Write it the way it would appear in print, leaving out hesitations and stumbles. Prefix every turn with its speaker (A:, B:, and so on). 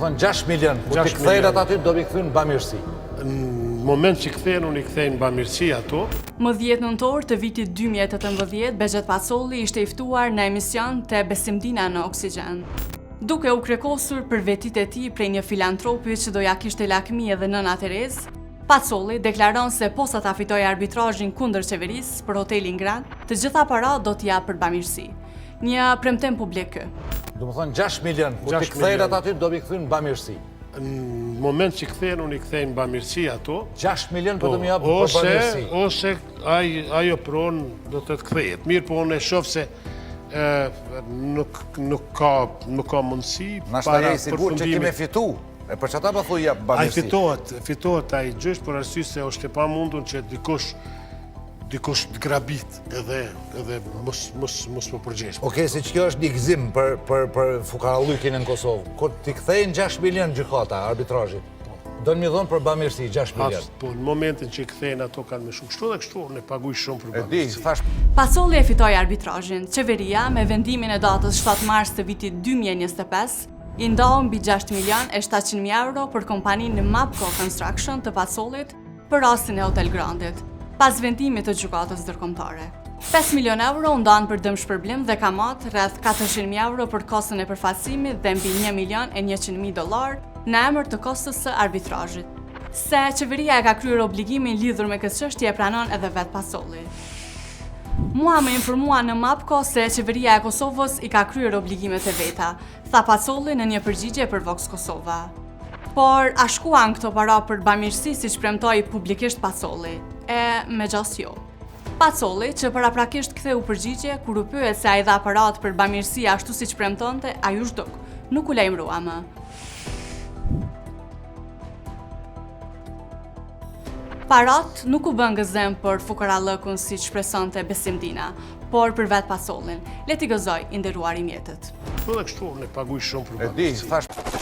A: thonë 6 milion, kur t'i kthejnë atë aty, do mi këthy në bamirësi.
B: Në moment që kthehen, unë i kthejnë në bamirësi ato.
C: Më 10 nëntor të vitit 2018, Behxhet Pacolli ishte i ftuar në emision të Besimdina në Oksigjen. Duke u krekosur për vetit e tij prej një filantropi që do ja kishte lakmi edhe nëna Terez, Pacolli deklaron se posa ta fitoj arbitrazhin kundër qeverisë për hotelin Grand, të gjitha paratë do t'i japë për bamirësi. Një premtim publik kë.
A: Do më thonë 6 milion, kur t'i kthejnë atë aty, do mi këthy në bamirësi.
B: Në moment që kthehen, unë i kthejnë në bamirësi ato.
A: 6 milion për do mi japë për bamirësi.
B: Ose ajo pronë do të kthehet. Mirë, po unë e shoh se nuk ka mundësi.
A: Nashta je i sigur që kime fitu, e për çata pa thuj japë bamirësi.
B: Fitohet ai gjysh, por arsye se është e pamundur që dikush të grabit edhe mos më përgjesh.
A: Okej, si që kjo është një gëzim për fukarallykin në Kosovë. Kur t'i kthejnë 6 milion gjykata arbitrazhit, do në mi dhonë për bamirësi 6 milion.
B: Po, në momentin që i kthejnë ato kanë me shumë kështu dhe kështu, ne paguaj shumë për bamirësi.
C: Pacolli e fitoi arbitrazhin. Qeveria, me vendimin e datës 7 mars të vitit 2025, i ndau mbi 6 milion e 700.000 euro për kompaninë Mapco Construction të Pacollit për rastin e Hotel Grandit, pas vendimit të gjykatës ndërkombëtare. 5 milion euro u ndanë për dëm shpërblim dhe kamat, rreth 400.000 euro për kostën e përfaqësimit dhe mbi $1.100.000 në emër të kostës së arbitrazhit. Se qeveria e ka kryer obligimin lidhur me këtë çështje e pranon edhe vet Pacolli. Mua më informua në Mapco se qeveria e Kosovës i ka kryer obligimet e veta, tha Pacolli në një përgjigje për Vox Kosova. Por a shkuan këto para për bamirësi siç premtoi publikisht Pacolli? Me gjas jo. Pacolli, që paraprakisht ktheu përgjigje kur u pyet se ai dha paratë për bamirësi ashtu siç premtonte, ai u zhduk, nuk u lajmërua më. Parat nuk u bën gëzim për fukarallëkun siç shpresonte Besimdina, por për vet Pacollin. Le t'i gëzoj i nderuari mjetët.
B: Po dhe kështu, ne paguaj shumë për bamirësi.